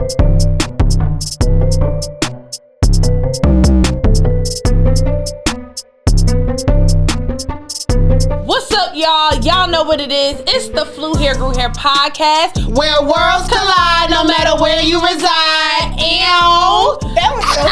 What's up, y'all? Y'all know what it is. It's the Flew Here, Grew Here podcast, where worlds collide no matter where you reside. Ew. That was so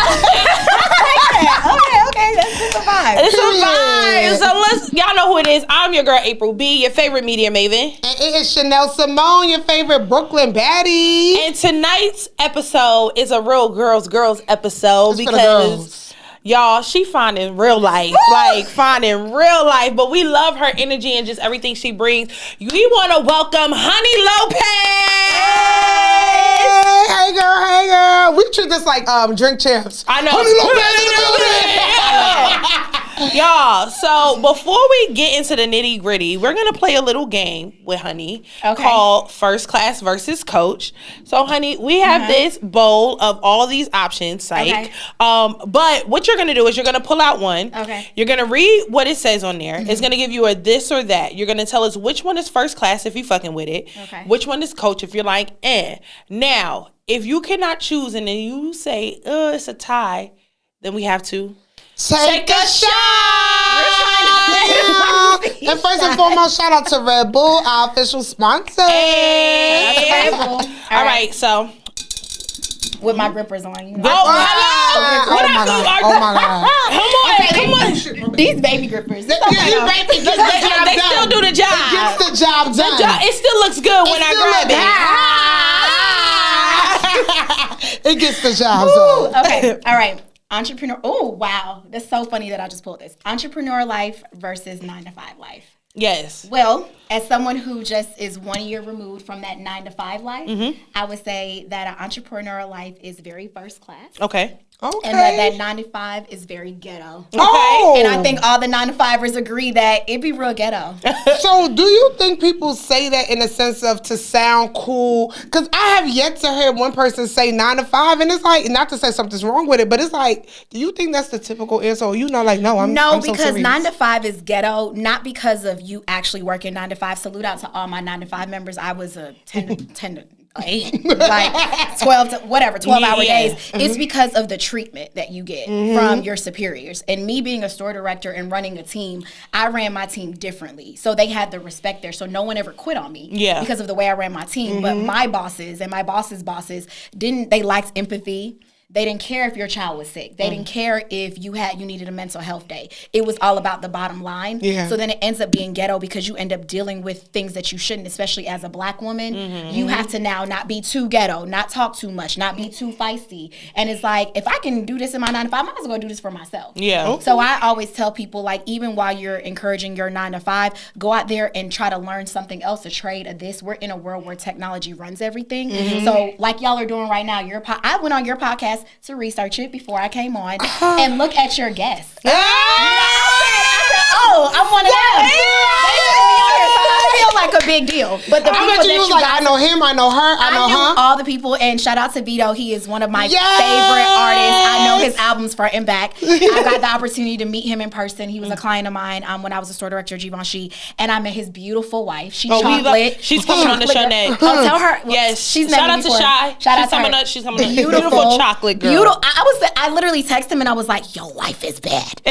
Okay, that's just a vibe. It's a vibe. So y'all know who it is. I'm your girl, April B., your favorite media maven. And it is Chanel Simone, your favorite Brooklyn baddie. And tonight's episode is a real girls episode It's because y'all, she finding real life, but we love her energy and just everything she brings. We want to welcome Honey Lopez. Hey girl. We treat this like drink champs. I know. Honey Lopez in the building. Y'all, so before we get into the nitty gritty, we're going to play a little game with Honey called First Class versus Coach. So, Honey, we have this bowl of all these options, psych. But what you're going to do is you're going to pull out one. Okay. You're going to read what it says on there. It's going to give you a this or that. You're going to tell us which one is first class if you fucking with it. Okay. Which one is coach if you're like, eh. Now, if you cannot choose and then you say, it's a tie, then we have to Take a shot. And first and foremost, shout out to Red Bull, our official sponsor. Hey. All right, so with my grippers on. You know. Hello. Oh my god. Come on. These baby grippers. They still do the job. It gets the job done. It still looks good when I grab it. It gets the job done. Okay. All right. Entrepreneur. Oh, wow. That's so funny that I just pulled this. Entrepreneur life versus 9-to-5 life. Yes. Well, as someone who just is 1 year removed from that 9-to-5 life, I would say that an entrepreneur life is very first class. Okay. And that 9-to-5 is very ghetto. Oh. And I think all the 9-to-5ers agree that it'd be real ghetto. So do you think people say that in a sense of to sound cool? Because I have yet to hear one person say 9-to-5, and it's like, not to say something's wrong with it, but it's like, do you think that's the typical answer? Or I'm because 9-to-5 is ghetto, not because of you actually working 9-to-5. Salute out to all my 9-to-5 members. I was a 10 to 8, like 12 hour days. It's because of the treatment that you get from your superiors. And me being a store director and running a team, I ran my team differently. So they had the respect there. So no one ever quit on me because of the way I ran my team. But my bosses and my boss's bosses they lacked empathy. They didn't care if your child was sick. They didn't care if you needed a mental health day. It was all about the bottom line. Yeah. So then it ends up being ghetto because you end up dealing with things that you shouldn't, especially as a black woman. You have to now not be too ghetto, not talk too much, not be too feisty. And it's like, if I can do this in my 9-to-5, I might as well do this for myself. Yeah. So I always tell people, like, even while you're encouraging your 9-to-5, go out there and try to learn something else, a trade, of this. We're in a world where technology runs everything. So like y'all are doing right now, I went on your podcast to research it before I came on and look at your guests. I said, I'm one of them. They put me on here, so I feel like a big deal. But the people I bet you was like, I know him, I know her, I know her. All the people, and shout out to Vito. He is one of my favorite artists. I know his albums front and back. I got the opportunity to meet him in person. He was a client of mine when I was a store director at Givenchy, and I met his beautiful wife. She's chocolate. She's coming on the show next. Tell her. Yes. She's shout out to Shy. Shout out to her. She's coming on. Beautiful chocolate girl. I literally texted him and I was like, your wife is bad.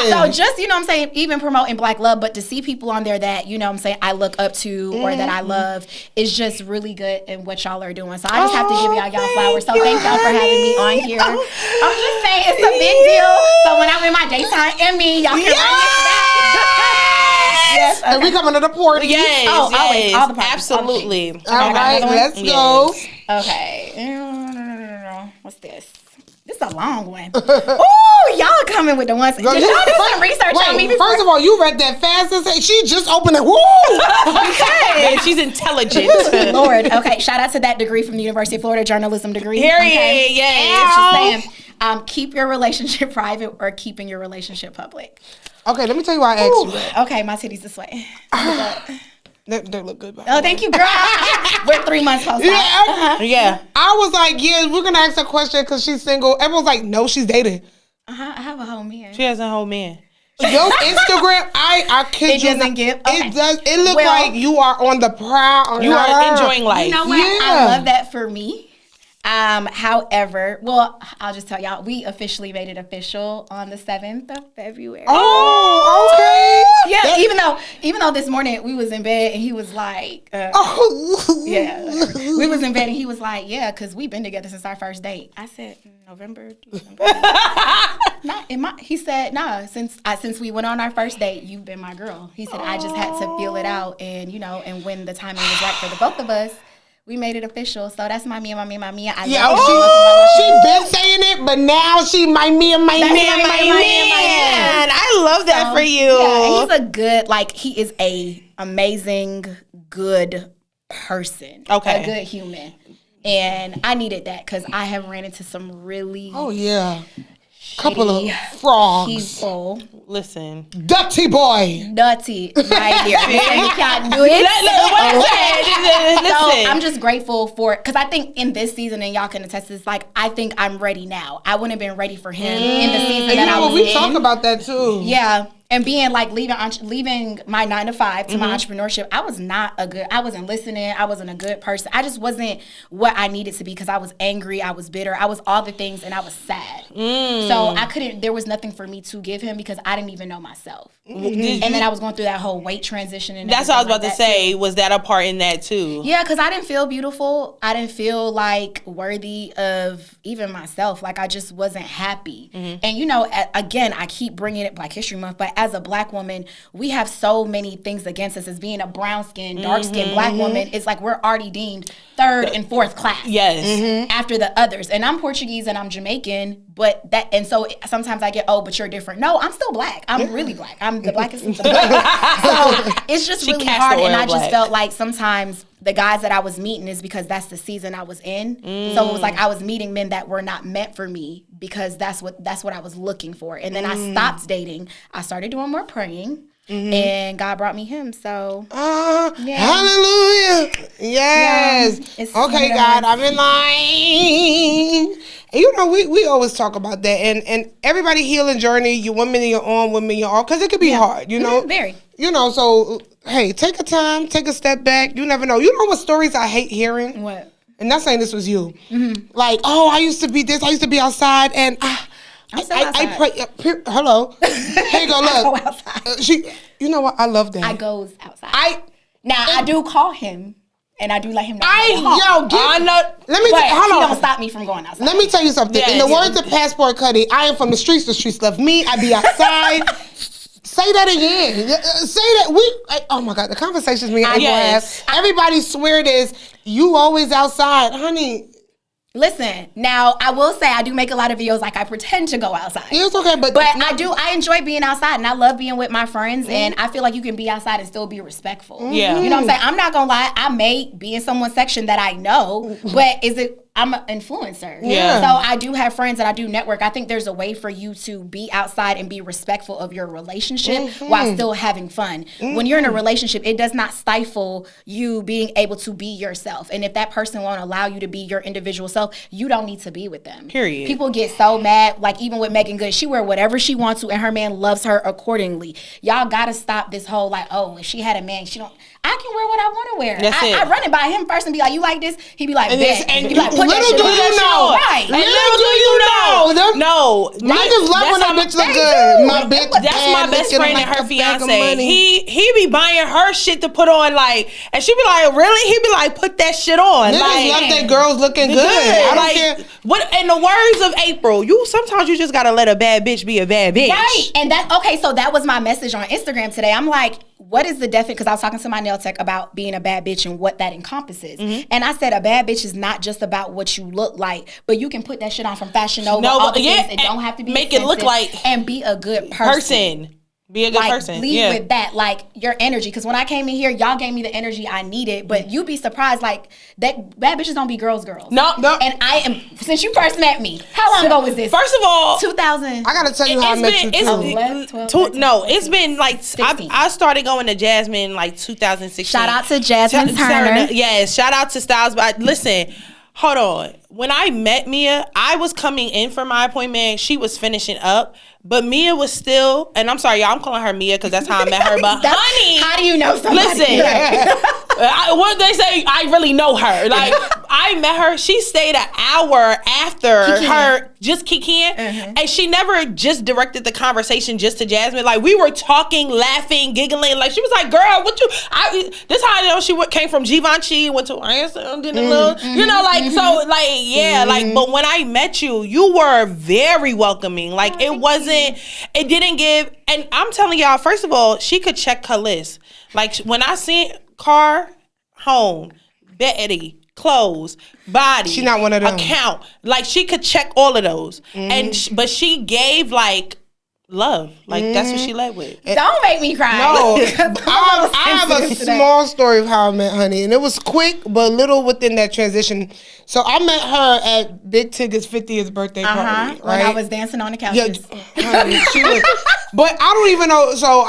So just, you know what I'm saying, even promoting Black love, but to see people on there that, you know what I'm saying, I look up to or that I love is just really good in what y'all are doing. So I just have to give y'all flowers. So thank y'all for having me on here. I'm just saying, it's a big deal. So when I'm in my daytime Emmy, y'all can run this back. Yes. And we coming to the party. Yes. Always. All the parties. Absolutely. All right, let's go. Okay. What's this? This is a long one. Ooh, y'all coming with the ones. Did y'all do some research on me before? First of all, you read that fast and say she just opened it. Woo! Okay. She's intelligent. Lord. Okay, shout out to that degree from the University of Florida, journalism degree. Period. Yeah. She's saying, keep your relationship private or keeping your relationship public. Okay, let me tell you why I asked you that. Okay, my titties this way. They look good. Oh, thank you, girl. We're 3 months post. Yeah. I was like, yeah, we're going to ask her question because she's single. Everyone's like, no, she's dating. I have a whole man. She has a whole man. Your Instagram, I kid you not. It does. It looks like you are on the prowl. You are enjoying life. You know what? Yeah. I love that for me. However, well, I'll just tell y'all, we officially made it official on the 7th of February. Oh, okay. Yeah, even though this morning we was in bed and he was like, yeah, we was in bed and he was like, yeah, because we've been together since our first date. I said, November. He said, nah, since we went on our first date, you've been my girl. He said, I just had to feel it out and, and when the timing was right for the both of us, we made it official. So that's my Mia. She been saying it, but now she my Mia, my man. I love that for you. Yeah, he's a good, he is a amazing, good person. Okay. A good human. And I needed that because I have ran into some really couple of frogs. People. Listen. Dirty boy. Dirty right here. You can't do it. Listen. So I'm just grateful for, because I think in this season, and y'all can attest to this, I think I'm ready now. I wouldn't have been ready for him in the season that I was in. We talk about that too. Yeah. And being leaving my 9 to 5 to my entrepreneurship, I wasn't listening. I wasn't a good person. I just wasn't what I needed to be because I was angry. I was bitter. I was all the things and I was sad. So there was nothing for me to give him because I didn't even know myself. And then I was going through that whole weight transition. And that's what I was about to say. Too. Was that a part in that too? Yeah, because I didn't feel beautiful. I didn't feel worthy of even myself. I just wasn't happy. And again, I keep bringing it Black History Month, but as a Black woman, we have so many things against us as being a brown-skinned, dark-skinned Black woman. It's we're already deemed third and fourth class. Yes. After the others. And I'm Portuguese and I'm Jamaican, so sometimes I get, but you're different. No, I'm still Black. I'm really Black. I'm the blackest of the Black. So it's just really hard. And I just felt like sometimes the guys that I was meeting is because that's the season I was in. So it was I was meeting men that were not meant for me because that's what I was looking for. And then I stopped dating. I started doing more praying. And God brought me him. So hallelujah. Yes. Yeah, okay, God, I'm in line. And we always talk about that. And everybody healing journey, you women in your own, women in your own, because it could be hard, Very. So hey, take a time, take a step back. You never know. You know what stories I hate hearing? What? And not saying this was you. I used to be this, I used to be outside and I pray. Hello. Here you go. Look. I go outside. You know what? I love that. I goes outside. I do call him, and I do let him know. Hold on. He don't stop me from going outside. Let me tell you something. In the words of Passport Cuddy, I am from the streets love me. I be outside. Say that again. Say that. Oh my God, the conversations me and have. Everybody swear this. You always outside, honey. Listen, now I will say I do make a lot of videos I pretend to go outside. Yeah, it's okay, but I enjoy being outside and I love being with my friends and I feel like you can be outside and still be respectful. Yeah. You know what I'm saying? I'm not gonna lie, I may be in someone's section that I know, but I'm an influencer. Yeah. So I do have friends and I do network. I think there's a way for you to be outside and be respectful of your relationship while still having fun. When you're in a relationship, it does not stifle you being able to be yourself. And if that person won't allow you to be your individual self, you don't need to be with them. Period. People get so mad, even with Megan Good, she wear whatever she wants to and her man loves her accordingly. Y'all gotta stop this whole if she had a man, I can wear what I want to wear. I run it by him first and be like, you like this? He be like, bet. And be like, put that shit on. Right. And little do you know. No. Niggas love when a bitch look good. My bitch. That's my best friend and her fiance. He be buying her shit to put on, and she be like, really? He be like, put that shit on. Niggas love that girls looking good. I don't care. What, in the words of April, sometimes you just gotta let a bad bitch be a bad bitch. Right. And so that was my message on Instagram today. I'm like, what is the definition? Because I was talking to my nail tech about being a bad bitch and what that encompasses. And I said a bad bitch is not just about what you look like, but you can put that shit on from Fashion Nova. All the things. It don't have to be make it look like and be a good person. Be a good person. Lead with that, your energy. Because when I came in here, y'all gave me the energy I needed. But you'd be surprised, that bad bitches don't be girls. No. And I am, since you first met me, how long ago was this? First of all, 2000. I gotta tell you how I met you too. It's been I started going to Jasmine 2016. Shout out to Jasmine Turner. Yes, shout out to Styles. But listen, hold on. When I met Mia, I was coming in for my appointment. She was finishing up. But Mia was still, and I'm sorry, y'all, I'm calling her Mia because that's how I met her. But honey, how do you know somebody? Listen, what they say, I really know her. Like, I met her. She stayed an hour after her, just kikiing, and she never just directed the conversation just to Jasmine. Like, we were talking, laughing, giggling. Like, she was like, "Girl, what you?" This how I know she came from Givenchy, went to ISM, did a little, you know, like so, like like. But when I met you, you were very welcoming. Like, it wasn't. It didn't give, and I'm telling y'all, first of all, she could check her list. Like, when I seen car, home, baddie, clothes, body, she not one of them. Account, like she could check all of those, and but she gave like love, like that's what she led with. Don't make me cry. No, I have a small story of how I met Honey, and it was quick but little within that transition. So I met her at Big Tigger's 50th birthday party, right? When I was dancing on the couches. Yeah, honey, she was. But I don't even know. So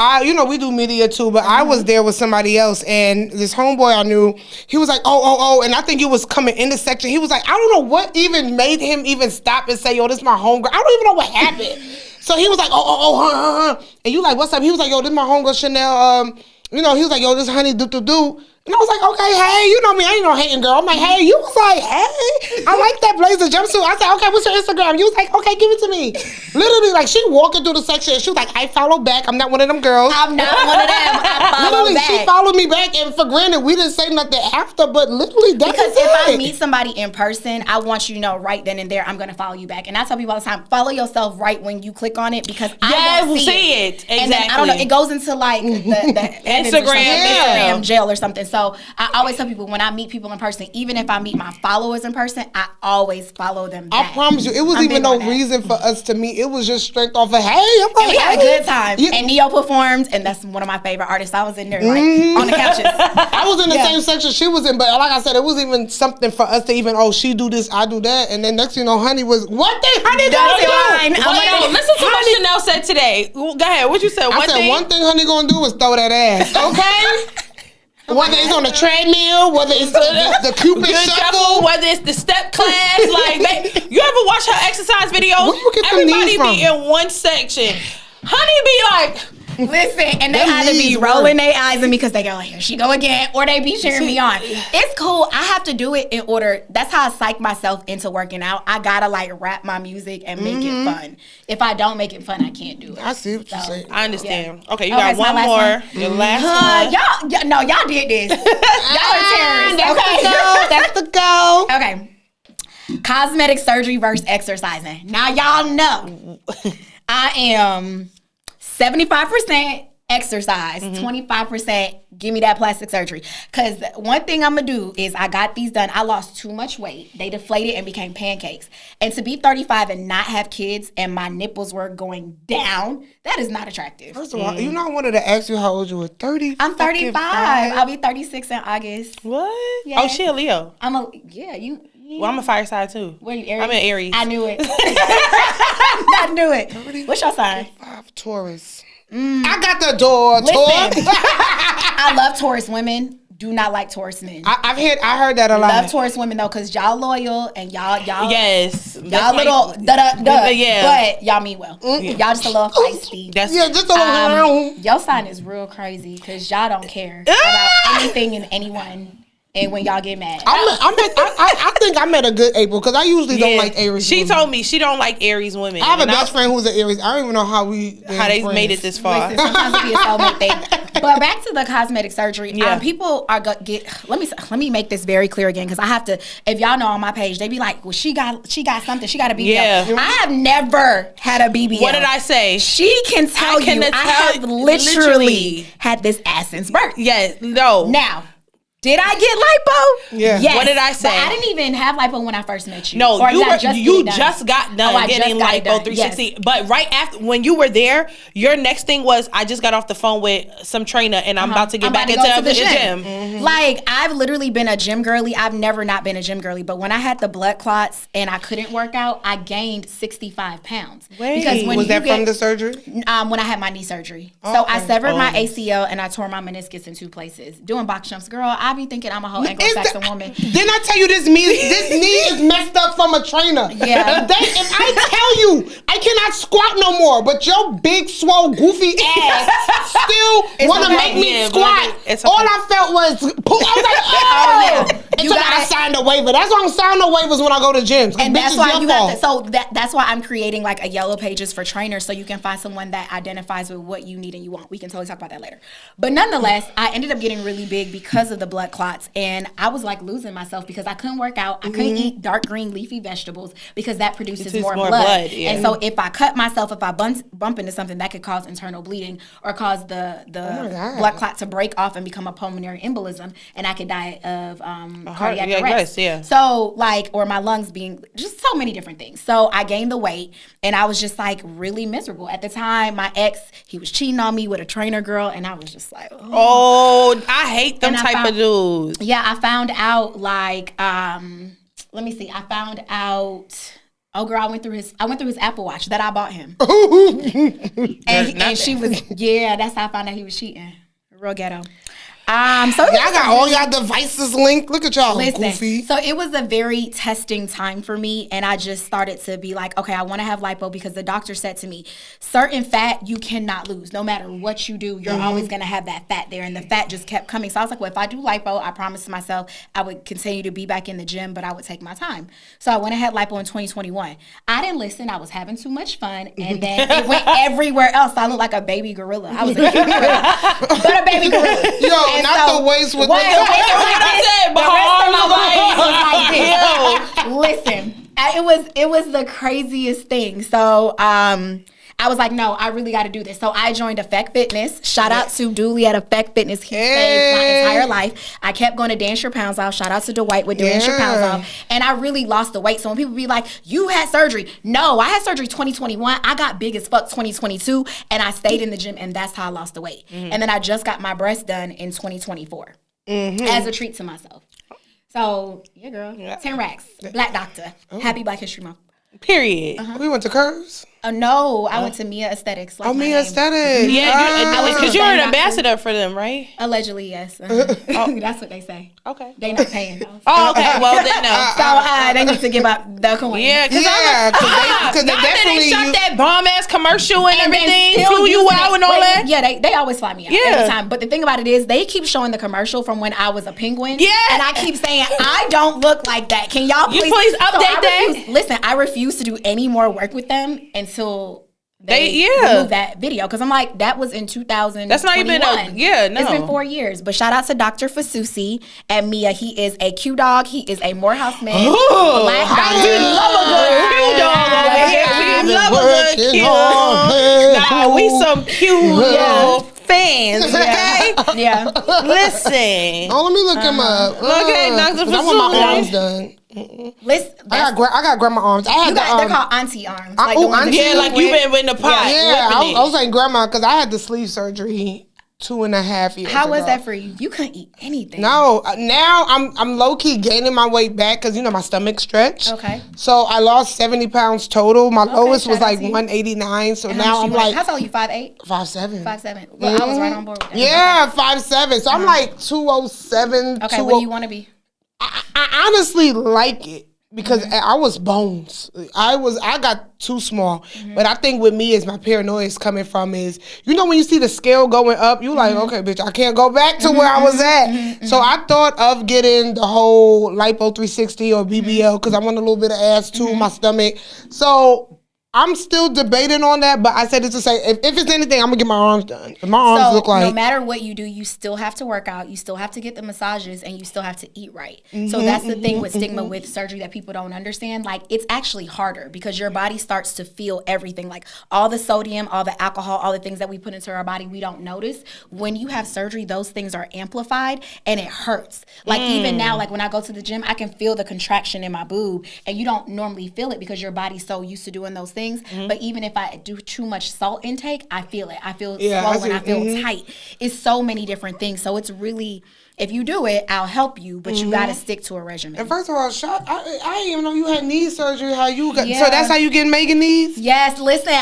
we do media too, but I was there with somebody else, and this homeboy I knew, he was like, oh, and I think he was coming in the section. He was like, I don't know what even made him even stop and say, yo, this is my homegirl. I don't even know what happened. So he was like, and you like, what's up? He was like, yo, this is my homegirl Chanel. He was like, yo, this Honey do. And I was like, okay, hey, you know me, I ain't no hating girl. I'm like, hey, you was like, hey, I like that blazer jumpsuit. I said, okay, what's your Instagram? You was like, okay, give it to me. Literally, like, she walking through the section and she was like, I follow back. I'm not one of them girls. I'm not one of them. I follow back. She followed me back, and for granted, we didn't say nothing after, but literally, that's because if I meet somebody in person, I want you to know right then and there, I'm going to follow you back. And I tell people all the time, follow yourself right when you click on it, because I won't see it. Exactly. And then, I don't know, it goes into like the Instagram jail or something. So I always tell people, when I meet people in person, even if I meet my followers in person, I always follow them back. I promise you, it wasn't even no reason for us to meet. It was just straight off of, hey, I'm like, and we had a good time. Yeah. And Neo performed, and that's one of my favorite artists. I was in there like on the couches. I was in the same section she was in, but like I said, it wasn't even something for us to even, she do this, I do that. And then next thing you know, Honey was, what thing Honey gonna do? Listen to what Chanel said today. Go ahead, what you said? I said, one thing Honey gonna do is throw that ass, okay? Whether it's on the treadmill, whether it's the Cupid shuffle, whether it's the step class, like you ever watch her exercise videos? Where you get Everybody from? Be in one section. Honey be like, listen, and they either be rolling their eyes at me because they go, here she go again, or they be cheering me on. It's cool. I have to do it in order. That's how I psych myself into working out. I gotta like rap my music and make it fun. If I don't make it fun, I can't do it. I see what you're saying. I understand. Yeah. Okay, you got one more. Your last one. Y'all did this. Y'all are terrorists. That's the go. Okay. Cosmetic surgery versus exercising. Now y'all know I am 75% exercise, 25% give me that plastic surgery. Because one thing I'm going to do is I got these done. I lost too much weight. They deflated and became pancakes. And to be 35 and not have kids and my nipples were going down, that is not attractive. First of all, you know I wanted to ask you how old you were. 30? I'm 35. I'll be 36 in August. What? Yes. Oh, she a Leo. Yeah. Well, I'm a fire sign too. What are you, Aries? I'm an Aries. I knew it. I knew it. 30, What's your sign? 5 Taurus. I got the door. Listen, I love Taurus women. Do not like Taurus men. I heard that a lot. Love Taurus women though, cause y'all loyal and y'all yes, y'all little yeah, but y'all mean well. Y'all just a little feisty. Just a little. Your sign is real crazy, cause y'all don't care about anything and anyone. And when y'all get mad, I think I met a good April, because I usually don't like Aries. She told me she don't like Aries women. I have a best friend who's an Aries. I don't even know how they made it this far. Listen, sometimes it be a soulmate thing. But back to the cosmetic surgery. People are let me make this very clear again, because I have to. If y'all know on my page, they be like, well, she got something. She got a BBL. Yeah. I have never had a BBL. What did I say? She can tell you. I have literally had this ass since birth. Yes. No. Now, did I get lipo? Yeah. Yes. What did I say? But I didn't even have lipo when I first met you. No, you just got done getting lipo 360. Yes. But right after, when you were there, your next thing was, I just got off the phone with some trainer and I'm about to get back into the gym. Mm-hmm. Like, I've literally been a gym girly. I've never not been a gym girly. But when I had the blood clots and I couldn't work out, I gained 65 pounds. Wait, because when was that from the surgery? When I had my knee surgery. So I severed my ACL and I tore my meniscus in 2 places. Doing box jumps, girl, I be thinking I'm a whole Anglo-Saxon woman. Didn't I tell you this knee is messed up from a trainer? Yeah. If I tell you I cannot squat no more, but your big, swole, goofy ass still want to make me squat. All I felt was, I was like, oh. Until I signed a waiver. That's why I'm signing waivers when I go to gyms. And that's why you have to, so that's why I'm creating like a yellow pages for trainers, so you can find someone that identifies with what you need and you want. We can totally talk about that later. But nonetheless, I ended up getting really big because of the blood clots, and I was like losing myself because I couldn't work out. I couldn't eat dark green leafy vegetables because that produces more blood. Yeah. And so if I cut myself, if I bump into something, that could cause internal bleeding or cause the blood clot to break off and become a pulmonary embolism, and I could die of cardiac arrest. Yeah. So like, or my lungs being, just so many different things. So I gained the weight, and I was just like really miserable. At the time, my ex, he was cheating on me with a trainer girl, and I was just like, oh, I hate them type of dudes. Yeah, I found out like, let me see. I found out. Oh, girl, I went through his Apple Watch that I bought him. and she was, that's how I found out he was cheating. Real ghetto. So y'all got all y'all devices linked. Look at y'all, goofy. So it was a very testing time for me, and I just started to be like, okay, I want to have lipo because the doctor said to me, certain fat you cannot lose. No matter what you do, you're always going to have that fat there, and the fat just kept coming. So I was like, well, if I do lipo, I promised myself I would continue to be back in the gym, but I would take my time. So I went and had lipo in 2021. I didn't listen. I was having too much fun, and then it went everywhere else. I looked like a baby gorilla. I was a cute gorilla, but a baby gorilla. Yo, and not the waist with the Listen, it was the craziest thing. So I was like, no, I really got to do this. So I joined Effect Fitness. Shout out to Dooley at Effect Fitness. He saved my entire life. I kept going to Dance Your Pounds Off. Shout out to Dwight with Dance Your Pounds Off. And I really lost the weight. So when people be like, you had surgery. No, I had surgery 2021. I got big as fuck 2022. And I stayed in the gym, and that's how I lost the weight. And then I just got my breast done in 2024 as a treat to myself. So, yeah, girl. 10 racks. Black doctor. Happy Black History Month. Period. We went to Curves. No, I went to Mia Aesthetics. Like Mia Aesthetics. Yeah, because you're an ambassador for them, right? Allegedly, yes. That's what they say. Okay. They not paying though. Oh, okay. Well, then no. So they need to give up the coin. Yeah, because they definitely shot that bomb ass commercial and everything, flew you out and all that. Yeah, they always fly me out every time. But the thing about it is, they keep showing the commercial from when I was a penguin. Yeah, and I keep saying I don't look like that. Can y'all please update that? Listen, I refuse to do any more work with them until they remove that video, because I'm like, that was in 2000. That's not even It's been 4 years. But shout out to Dr. Fasusi and Mia. He is a Q dog. He is a Morehouse man. Black doctor. We love a good Q dog over here. We love a good Q. Nah, we some Q fans, okay? Yeah. Listen. Oh, let me look him up. Okay, Dr. Fasusi. I want my arms done. Listen, I got grandma arms. They're called auntie arms. Like you been in the pot. Yeah, I was saying grandma because I had the sleeve surgery 2.5 years How ago. was that for you? You couldn't eat anything. No, now I'm low key gaining my weight back because my stomach stretched. Okay. So I lost 70 pounds total. My lowest was like 189. So now I'm like, how tall are you? 5'8"? 5'7". 5'7". Well, I was right on board with that. Yeah, 5'7". So I'm like 207. Okay, what do you want to be? I honestly like it because I was bones. I got too small. But I think with me is my paranoia is coming from is, when you see the scale going up, you like, okay, bitch, I can't go back to where I was at. So I thought of getting the whole lipo 360 or BBL because I want a little bit of ass too, my stomach. So I'm still debating on that, but I said it to say, if it's anything, I'm going to get my arms done. If my arms look like... no matter what you do, you still have to work out, you still have to get the massages, and you still have to eat right. So that's the thing with stigma with surgery that people don't understand. Like, it's actually harder because your body starts to feel everything. Like, all the sodium, all the alcohol, all the things that we put into our body, we don't notice. When you have surgery, those things are amplified, and it hurts. Like, even now, like, when I go to the gym, I can feel the contraction in my boob, and you don't normally feel it because your body's so used to doing those things. But even if I do too much salt intake, I feel it. I feel swollen. I feel tight. It's so many different things. So it's really If you do it, I'll help you, but you got to stick to a regimen. And first of all, I didn't even know you had knee surgery. How you got? Yeah. So that's how you get Megan knees? Yes. Listen,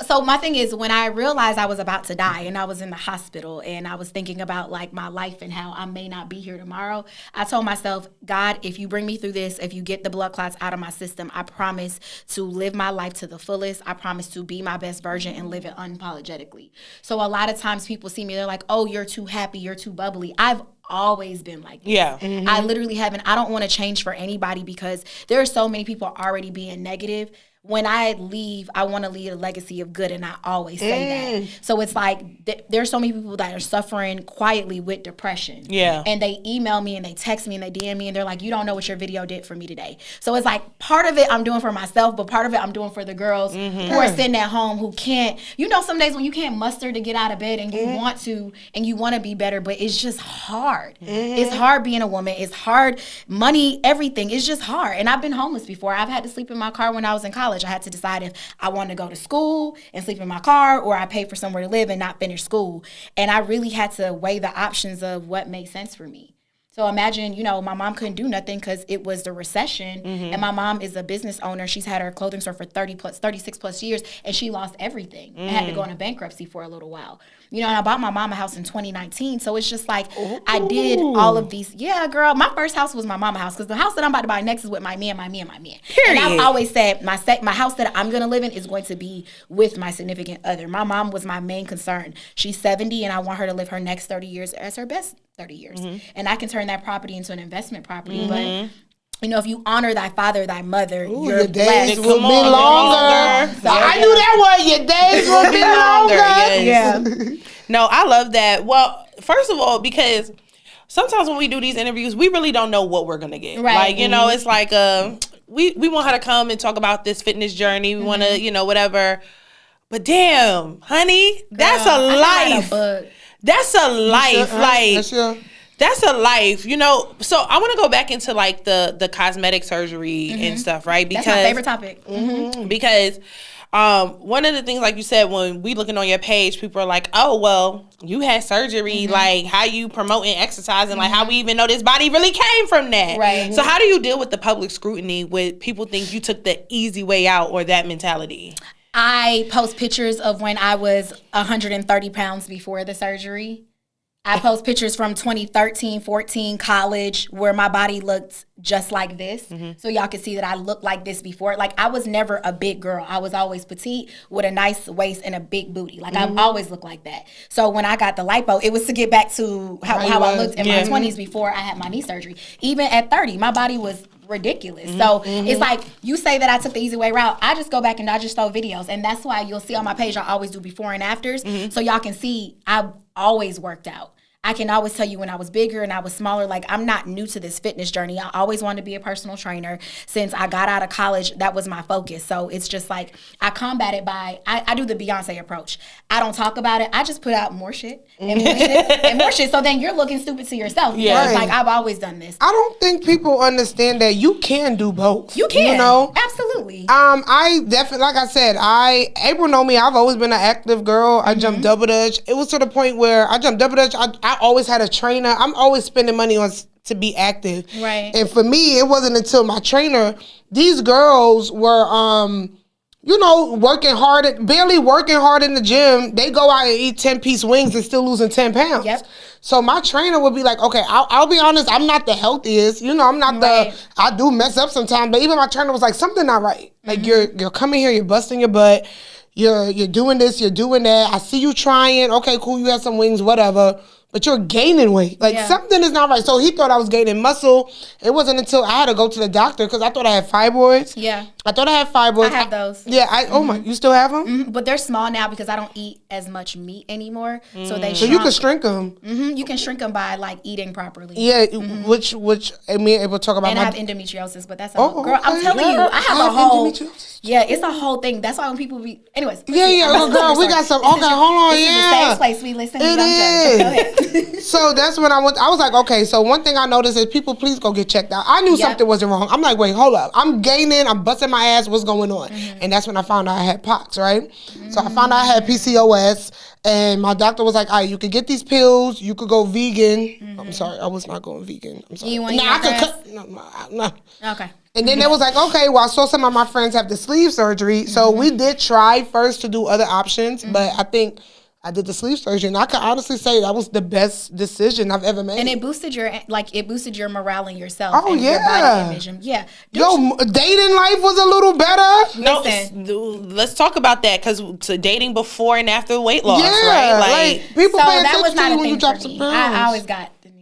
so my thing is, when I realized I was about to die and I was in the hospital and I was thinking about like my life and how I may not be here tomorrow, I told myself, God, if you bring me through this, if you get the blood clots out of my system, I promise to live my life to the fullest. I promise to be my best version and live it unapologetically. So a lot of times people see me, they're like, oh, you're too happy, you're too bubbly. I've always been like this. Yeah. I literally haven't. I don't want to change for anybody because there are so many people already being negative. When I leave, I want to leave a legacy of good, and I always say that. So it's like there's so many people that are suffering quietly with depression. Yeah. And they email me and they text me and they DM me and they're like, you don't know what your video did for me today. So it's like part of it I'm doing for myself, but part of it I'm doing for the girls who are sitting at home who can't, some days when you can't muster to get out of bed and you want to and you want to be better, but it's just hard. It's hard being a woman. It's hard. Money, everything. It's just hard. And I've been homeless before. I've had to sleep in my car when I was in college. I had to decide if I wanted to go to school and sleep in my car or I paid for somewhere to live and not finish school. And I really had to weigh the options of what made sense for me. So imagine, my mom couldn't do nothing because it was the recession. And my mom is a business owner. She's had her clothing store for 36 plus years, and she lost everything and had to go into bankruptcy for a little while. And I bought my mama house in 2019. So it's just like I did all of these. Yeah, girl, my first house was my mama house because the house that I'm about to buy next is with my man. Period. And I've always said my house that I'm going to live in is going to be with my significant other. My mom was my main concern. She's 70, and I want her to live her next 30 years as her best 30 years. And I can turn that property into an investment property. But if you honor thy father, thy mother, your days blessed. will be longer. So I knew that one. Your days will be longer. Yeah. No, I love that. Well, first of all, because sometimes when we do these interviews, we really don't know what we're gonna get. Right. Like, it's like we want her to come and talk about this fitness journey. We want to, whatever. But damn, honey, that's a life. That's a life. That's a life, So I want to go back into like the cosmetic surgery and stuff, right? Because that's my favorite topic. Because one of the things, like you said, when we looking on your page, people are like, "Oh, well, you had surgery. Like, how you promoting exercise and like how we even know this body really came from that?" Right. So how do you deal with the public scrutiny with people think you took the easy way out or that mentality? I post pictures of when I was 130 pounds before the surgery. I post pictures from 2013, 14, college, where my body looked just like this. So y'all can see that I looked like this before. Like, I was never a big girl. I was always petite with a nice waist and a big booty. Like, I've always looked like that. So when I got the lipo, it was to get back to how I looked in my 20s before I had my knee surgery. Even at 30, my body was ridiculous. So it's like, you say that I took the easy way route. I just go back and I just throw videos. And that's why you'll see on my page, I always do before and afters. So y'all can see I've always worked out. I can always tell you when I was bigger and I was smaller, like, I'm not new to this fitness journey. I always wanted to be a personal trainer. Since I got out of college, that was my focus. So it's just like, I combat it by, I do the Beyonce approach. I don't talk about it. I just put out more shit and more shit and more shit. So then you're looking stupid to yourself. Yeah. It's like, I've always done this. I don't think people understand that you can do both. You can. Absolutely. I definitely, like I said, April know me. I've always been an active girl. I jumped double dutch. It was to the point where I jumped double dutch. I always had a trainer. I'm always spending money on to be active. Right. And for me, it wasn't until my trainer, these girls were, barely working hard in the gym. They go out and eat 10-piece wings and still losing 10 pounds. Yep. So my trainer would be like, okay, I'll be honest, I'm not the healthiest. I'm not I do mess up sometimes. But even my trainer was like, something not right. Like, you're coming here, you're busting your butt. You're doing this, you're doing that. I see you trying. Okay, cool, you have some wings, whatever. But you're gaining weight. Like, something is not right. So he thought I was gaining muscle. It wasn't until I had to go to the doctor because I thought I had fibroids. Yeah. I thought I had fibroids. I have those. Yeah. Oh my, you still have them? But they're small now because I don't eat as much meat anymore. So they So you can shrink them. You can shrink them by, like, eating properly. Yeah, which me and April talk about. And I have endometriosis, but that's girl, okay. I'm telling you, I have a whole, it's a whole thing. That's why when people be, anyways. Yeah, girl, we got some, okay, hold on, This is the same place we listen to Young Judge. Go ahead. So that's when I was like, okay, so one thing I noticed is people, please go get checked out. I knew something wasn't wrong. I'm like, wait, hold up. I'm gaining, I'm busting my ass, what's going on? And that's when I found out I had POX, right? So I found out I had PCOS, and my doctor was like, all right, you could get these pills, you could go vegan. I'm sorry, I was not going vegan. I'm sorry. You want No. Okay. And then it was like, okay, well, I saw some of my friends have the sleeve surgery. So we did try first to do other options, but I think I did the sleeve surgery, and I can honestly say that was the best decision I've ever made. And it boosted your morale in yourself. Oh, and yeah. Your body image. Yeah. Dating life was a little better. No, let's talk about that, because dating before and after weight loss, right? Like people pay attention to you when you drop some pounds. I always got the niggas.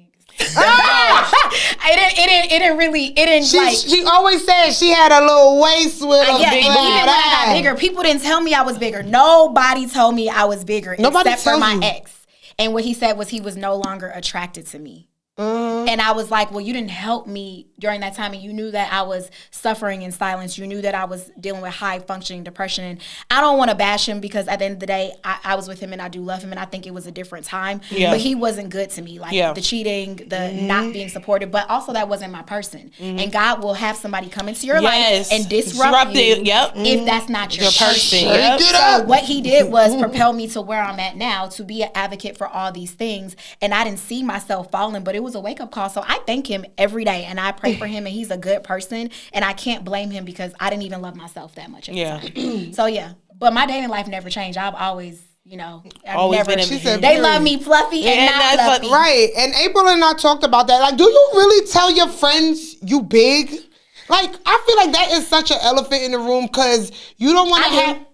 It didn't She always said she had a little waist with a big even when I got bigger, people didn't tell me I was bigger. Nobody told me I was bigger except for my ex. And what he said was he was no longer attracted to me. And I was like, well, you didn't help me during that time, and you knew that I was suffering in silence. You knew that I was dealing with high functioning depression, and I don't want to bash him, because at the end of the day, I was with him and I do love him, and I think it was a different time. But he wasn't good to me, like the cheating, the not being supported, but also that wasn't my person. And God will have somebody come into your life and disrupt you if that's not your person. So what he did was propel me to where I'm at now, to be an advocate for all these things, and I didn't see myself falling, but it was a wake-up call. So I thank him every day, and I pray for him, and he's a good person, and I can't blame him, because I didn't even love myself that much at the time. So but my dating life never changed. I've always, they love me fluffy and not fluffy. Right. And April and I talked about that. Like, do you really tell your friends you big? Like, I feel like that is such an elephant in the room, because you don't want to have...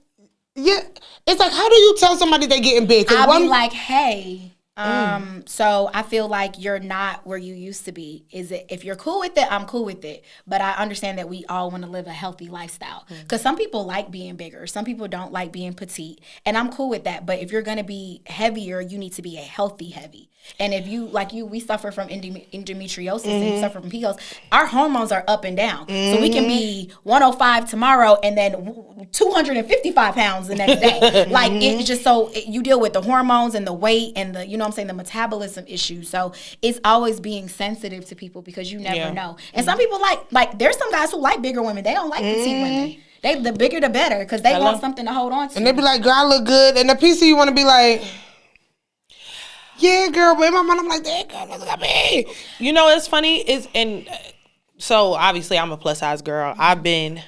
Yeah. It's like, how do you tell somebody they're getting big? I'll be like, hey... So I feel like you're not where you used to be. If you're cool with it, I'm cool with it. But I understand that we all want to live a healthy lifestyle. Because some people like being bigger. Some people don't like being petite. And I'm cool with that. But if you're going to be heavier, you need to be a healthy heavy. And if you, like you, we suffer from endometriosis and you suffer from PCOS, our hormones are up and down. So we can be 105 tomorrow and then 255 pounds the next day. Like, it's just you deal with the hormones and the weight and the, the metabolism issues. So it's always being sensitive to people, because you never know. And some people like there's some guys who like bigger women. They don't like petite women. The bigger the better, because they want something to hold on to. And they be like, girl, I look good. And the PC, you want to be like... Yeah, girl, but in my mind, I'm like, that girl, look at me. It's funny so obviously I'm a plus size girl. I don't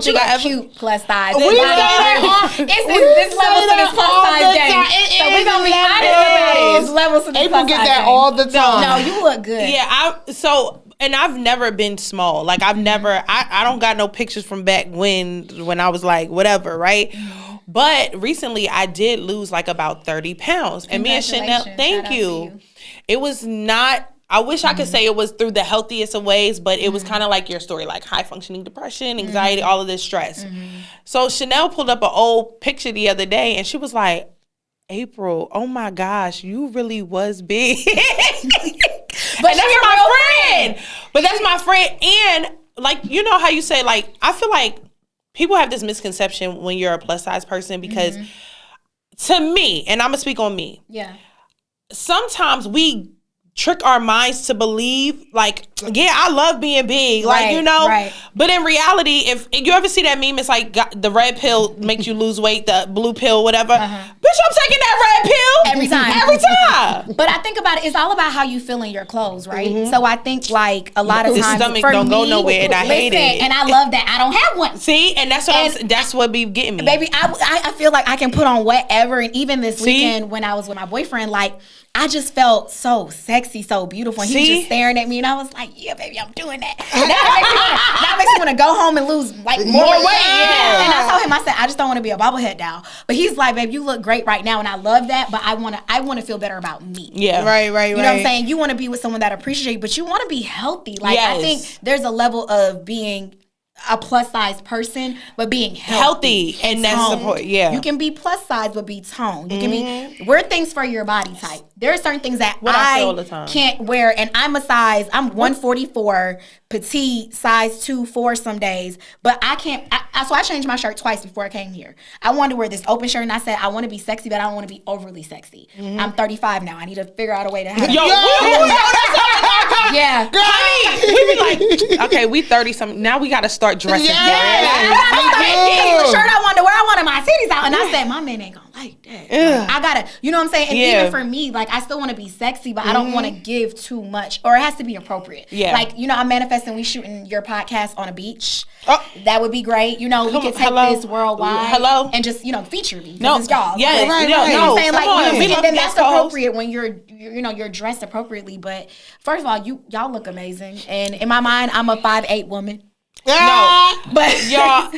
think I ever cute plus size. We say that this level to this plus size game. So we're gonna be honest about it. It's levels to this April plus get size that game. all the time. No, you look good. Yeah, and I've never been small. Like, I don't got no pictures from back when I was like whatever, right? But recently I did lose like about 30 pounds. And me and Chanel, thank you. It was not, I wish I could say it was through the healthiest of ways, but it was kind of like your story, like high functioning depression, anxiety, all of this stress. So Chanel pulled up an old picture the other day and she was like, April, oh my gosh, you really was big. But that's my friend. But that's my friend. And like, you know how you say, like, I feel like people have this misconception when you're a plus size person, because to me, and I'm gonna speak on me. Yeah. Sometimes we trick our minds to believe, like, yeah, I love being big, like, right. But in reality, if you ever see that meme, it's like the red pill makes you lose weight, the blue pill, whatever. Bitch, I'm taking that red pill every time. But I think about it, it's all about how you feel in your clothes, right? So I think like a lot of times, stomach don't go nowhere, and I hate it. And I love that I don't have one. See, and that's what be getting me, baby. I feel like I can put on whatever, and even this weekend when I was with my boyfriend, like, I just felt so sexy, so beautiful. And he was just staring at me, and I was like, yeah, baby, I'm doing that. That makes me want to go home and lose like more weight. Yeah. And I told him, I said, I just don't want to be a bobblehead doll. But he's like, babe, you look great right now, and I love that, but I want to feel better about me. Yeah. Right. You know what I'm saying? You want to be with someone that appreciates you, but you want to be healthy. Like, I think there's a level of being a plus size person, but being healthy and that's support. Yeah, you can be plus size but be toned. You can be wear things for your body type. There are certain things that I can't wear, and I'm 144, petite, size 2-4 some days, but I can't. So I changed my shirt twice before I came here. I wanted to wear this open shirt, and I said I want to be sexy, but I don't want to be overly sexy. I'm 35 now. I need to figure out a way to have. Yeah, honey, we be like, okay, we 30 something. Now we got to start dressing. Yeah, the shirt I wanted to wear, I wanted my titties out, and I said my man ain't gonna like that. Like, I gotta, you know what I'm saying? And even for me, like I still want to be sexy, but I don't want to give too much, or it has to be appropriate. Yeah, like I'm manifesting. We shooting your podcast on a beach. That would be great. We could take this worldwide. And just feature me. No, it's y'all. Yeah, right. You know what I'm saying? Like, and then that's appropriate when you're dressed appropriately. But first of all, y'all look amazing, and in my mind, I'm a 5'8" woman. No, but y'all,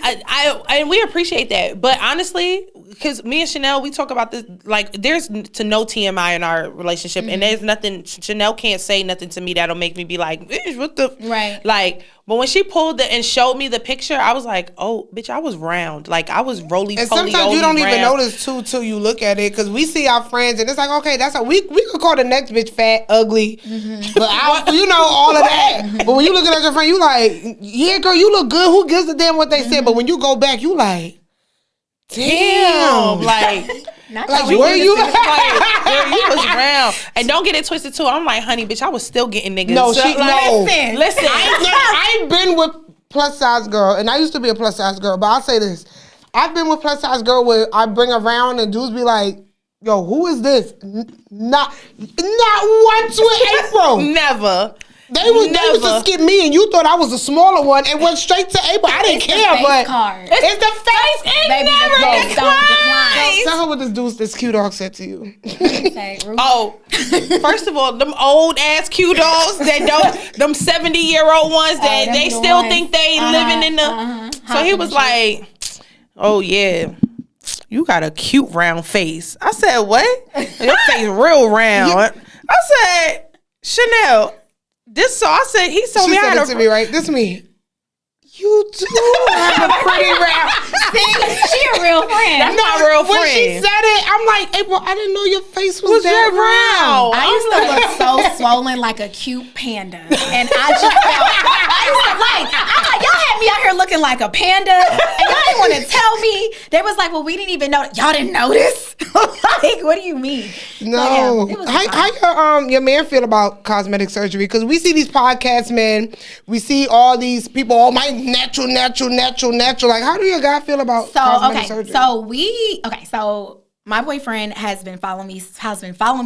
and we appreciate that. But honestly, because me and Chanel, we talk about this, like there's to no TMI in our relationship, and there's nothing. Chanel can't say nothing to me that'll make me be like, what the right? Like, but when she pulled and showed me the picture, I was like, oh, bitch, I was round, like I was roly. And sometimes you don't even notice till you look at it, because we see our friends, and it's like, okay, that's how we could call the next bitch fat, ugly, but all of that. But when you looking at your friend, you like, yeah, girl, you look good. Who gives a damn what they said? But when you go back, you like, damn, like where you like, you was round. And don't get it twisted too. I'm like, honey, bitch, I was still getting niggas. No, listen. I've been with plus size girl, and I used to be a plus size girl, but I'll say this: I've been with plus size girl where I bring around and dudes be like, yo, who is this? Not once with April. Never. They used to skip me, and you thought I was the smaller one, and went straight to April. I didn't care, but it's the face. It never declines. Tell her what this Q dog said to you. First of all, them old ass Q dogs that don't, them 70-year-old ones that they still think they living in the. So he was like, "Oh yeah, you got a cute round face." I said, "What? Your face real round." I said, "Chanel." He told me I had to me, right? This me. You do have a pretty round. See, she a real friend. That's my real friend. When she said it, I'm like, April, I didn't know your face was that round. I used to look so swollen like a cute panda. And I just felt, I'm like, y'all had me out here looking like a panda, and y'all didn't want to tell me. They was like, well, we didn't even know. Y'all didn't notice? Like, what do you mean? No. So, how your man feel about cosmetic surgery? Because we see these podcasts, man. We see all these people, all my natural. Like, how do your guy feel about cosmetic surgery? So my boyfriend has been following me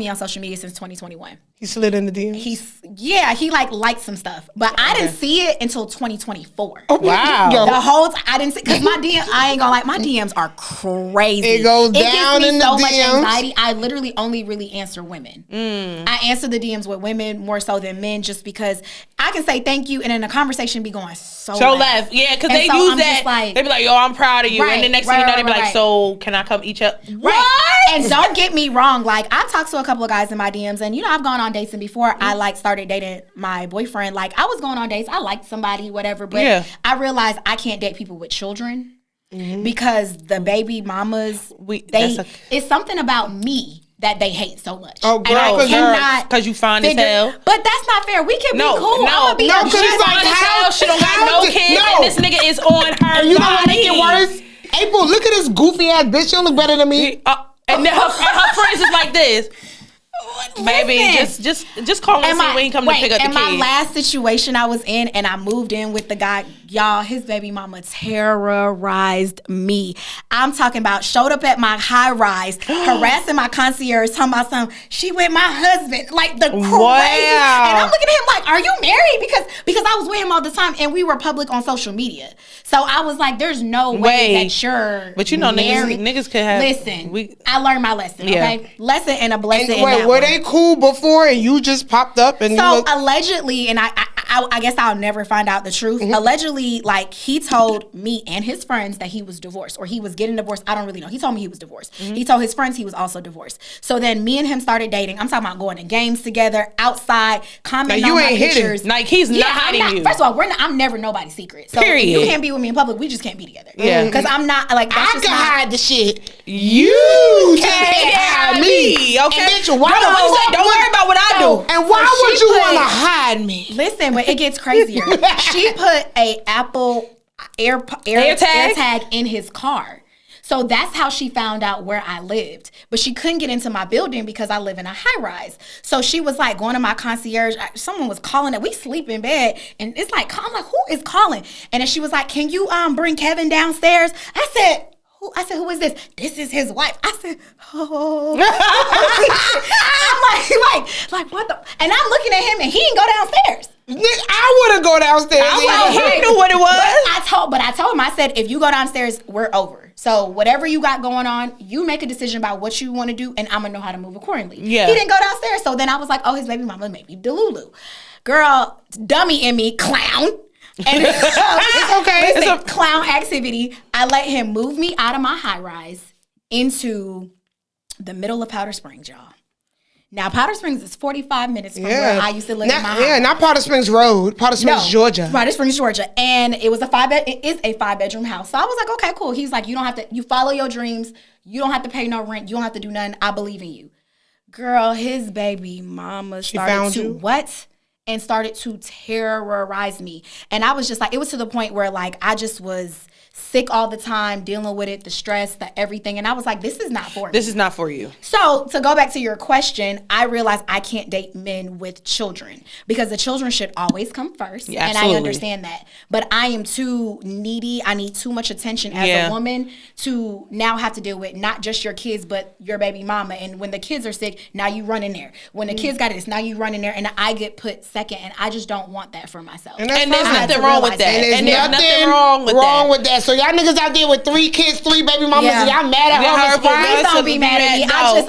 on social media since 2021. He slid in the DMs? He liked some stuff. But I didn't see it until 2024. Oh, wow. The whole time, I didn't see, because my DM, I ain't gonna lie, my DMs are crazy. It goes down in the DMs. It gives me so much anxiety. I literally only really answer women. I answer the DMs with women more so than men, just because I can say thank you, and then the conversation be going so left. Yeah, because they use that. They be like, yo, I'm proud of you. And the next thing you know, they be like, so can I come eat you up? Right. And don't get me wrong, like I talked to a couple of guys in my DMs, and I've gone on dates, and before I started dating my boyfriend, like I was going on dates, I liked somebody, whatever, but I realized I can't date people with children because the baby mamas, it's something about me that they hate so much. Oh, girl, because you fine as hell. But that's not fair. We can be cool. No, because she's fine as hell. She don't got no kids, and this nigga is on her. And you know what make it worse? April, look at this goofy ass bitch. She don't look better than me. And then her friends is like this. Baby, just call him when he come to pick up the kids. In my last situation I was in, and I moved in with the guy, y'all, his baby mama terrorized me. I'm talking about showed up at my high rise, harassing my concierge, talking about something. She with my husband, like the crazy. Wow. And I'm looking at him like, are you married? Because I was with him all the time, and we were public on social media. So I was like, there's no way that you're But niggas could have. Listen, I learned my lesson, okay? Lesson and a blessing. Were they cool before and you just popped up? And so allegedly, and I I guess I'll never find out the truth. Allegedly, like, he told me and his friends that he was divorced or he was getting divorced. I don't really know. He told me he was divorced. He told his friends he was also divorced. So then me and him started dating. I'm talking about going to games together, outside, commenting on my pictures. Like, he's not hiding you. First of all, I'm never nobody's secret. So if you can't be with me in public, we just can't be together. Yeah. Because I'm not, like, that's I just can not, hide the shit. You can't hide me. Okay. And bitch, why don't worry about what I do. And why would you want to hide me? Listen, but it gets crazier. She put a Apple AirTag in his car. So that's how she found out where I lived. But she couldn't get into my building because I live in a high rise. So she was like going to my concierge. Someone was calling it. We sleep in bed. And it's like, I'm like, who is calling? And then she was like, can you bring Kevin downstairs? I said, who is this? This is his wife. I said, oh. I'm like, what the? And I'm looking at him and he didn't go downstairs. I wouldn't go downstairs. He knew what it was. But I told him, I said, if you go downstairs, we're over. So whatever you got going on, you make a decision about what you want to do, and I'm going to know how to move accordingly. Yeah. He didn't go downstairs. So then I was like, oh, his baby mama may be Delulu. Girl, dummy in me, clown. And it's okay. Listen, it's a clown activity. I let him move me out of my high rise into the middle of Powder Springs, y'all. Now, Powder Springs is 45 minutes from where I used to live in my house. Yeah, not Powder Springs Road. Powder Springs, Georgia. Powder Springs, Georgia. And it was it is a 5-bedroom house. So I was like, okay, cool. He's like, you don't have to, you follow your dreams. You don't have to pay no rent. You don't have to do nothing. I believe in you. Girl, his baby mama started to terrorize me. And I was just like, it was to the point where like, I just was sick all the time, dealing with it, the stress, the everything. And I was like, this is not for me. This is not for you. So to go back to your question, I realized I can't date men with children because the children should always come first. Yeah, and I understand that. But I am too needy. I need too much attention as a woman to now have to deal with not just your kids, but your baby mama. And when the kids are sick, now you run in there. When the kids got this, now you run in there. And I get put second. And I just don't want that for myself. And there's nothing wrong with that. And there's nothing wrong with that. So y'all niggas out there with 3 kids, 3 baby mamas, and y'all mad at her? Please don't be mad at me. No.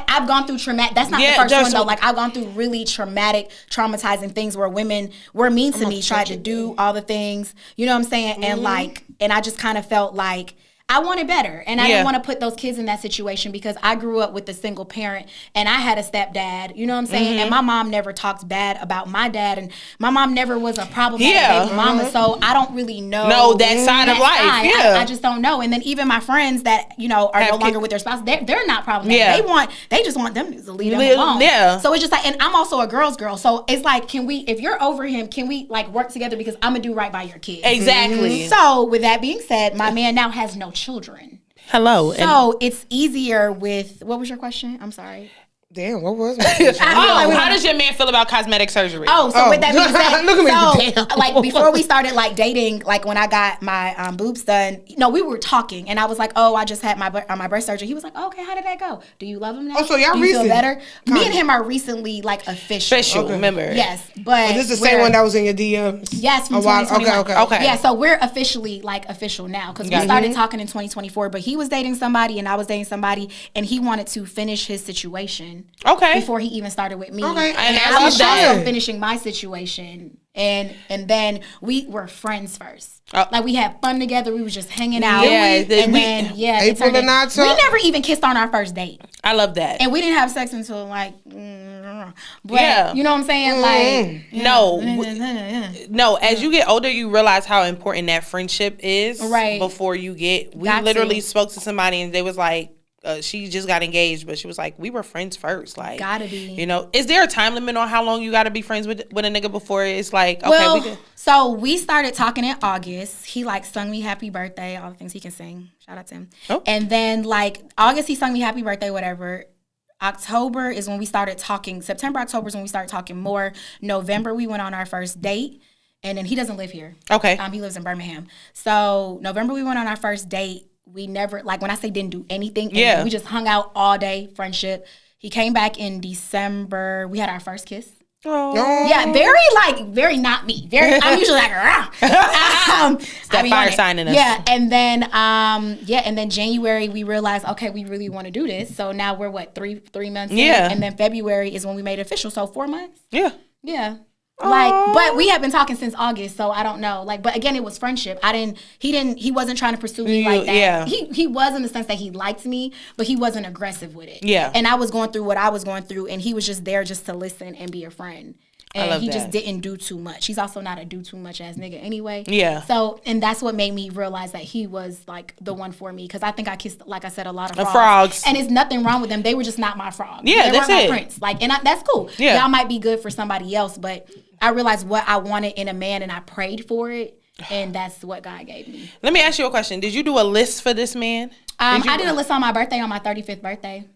I've gone through traumatic. That's not the first one though. Like I've gone through really traumatizing things where women were mean to me, tried to do all the things. You know what I'm saying? Mm-hmm. And I just kind of felt like I wanted better. And I didn't want to put those kids in that situation because I grew up with a single parent and I had a stepdad, you know what I'm saying? Mm-hmm. And my mom never talked bad about my dad and my mom never was a problematic baby mama. So I don't really know that side of life. I just don't know. And then even my friends that, you know, are no longer with their spouse, they're not problematic. Yeah. They just want them to leave them alone. Yeah. So it's just like, and I'm also a girl's girl. So it's like, if you're over him, can we like work together because I'm gonna do right by your kids? Exactly. Mm-hmm. So with that being said, my man now has no children. Hello. So it's easier with, what was your question? I'm sorry. Damn, what was my question? How does your man feel about cosmetic surgery? With that being said, look at me. Damn. Like before we started like dating, like when I got my boobs done, we were talking, and I was like, "Oh, I just had my breast surgery." He was like, oh, "Okay, how did that go? Do you love him now? So y'all do you recent? feel better?" Me and him are recently like official. Remember? Yes, but this is the same one that was in your DMs. Yes, from 2021. Okay. Yeah, so we're officially like official now because we started talking in 2024. But he was dating somebody, and I was dating somebody, and he wanted to finish his situation. Okay. Before he even started with me. Okay. And I was also finishing my situation. And then we were friends first. Like we had fun together. We was just hanging out. April and I we never even kissed on our first date. I love that. And we didn't have sex until like, but you know what I'm saying? Like, no. As you get older, you realize how important that friendship is. Right. Before you get, we literally spoke to somebody and they was like, she just got engaged, but she was like, we were friends first. Like, gotta be. You know, is there a time limit on how long you gotta be friends with a nigga before it's like, okay, so we started talking in August. He like sung me happy birthday, all the things he can sing. Shout out to him. Oh. And then like August, he sung me happy birthday, whatever. October is when we started talking. September, October is when we started talking more. November, we went on our first date. And then he doesn't live here. Okay. He lives in Birmingham. So November, we went on our first date. We never, like when I say didn't do anything, we just hung out all day, friendship. He came back in December. We had our first kiss. Oh. Yeah, very not me. I'm usually like, that fire sign in us. Yeah, and then January we realized, okay, we really want to do this. So now we're three months in? And then February is when we made it official. So 4 months. Yeah. Yeah. But we have been talking since August, so I don't know. But again, it was friendship. He wasn't trying to pursue me like that. Yeah. He was in the sense that he liked me, but he wasn't aggressive with it. Yeah. And I was going through what I was going through, and he was just there just to listen and be a friend. And he just didn't do too much. He's also not a do too much ass nigga anyway. Yeah. So, and that's what made me realize that he was like the one for me. Because I think I kissed, like I said, a lot of frogs. And there's nothing wrong with them. They were just not my frogs. Yeah, they weren't my prince. That's cool. Yeah. Y'all might be good for somebody else, but I realized what I wanted in a man, and I prayed for it. And that's what God gave me. Let me ask you a question. Did you do a list for this man? I did a list on my birthday, on my 35th birthday.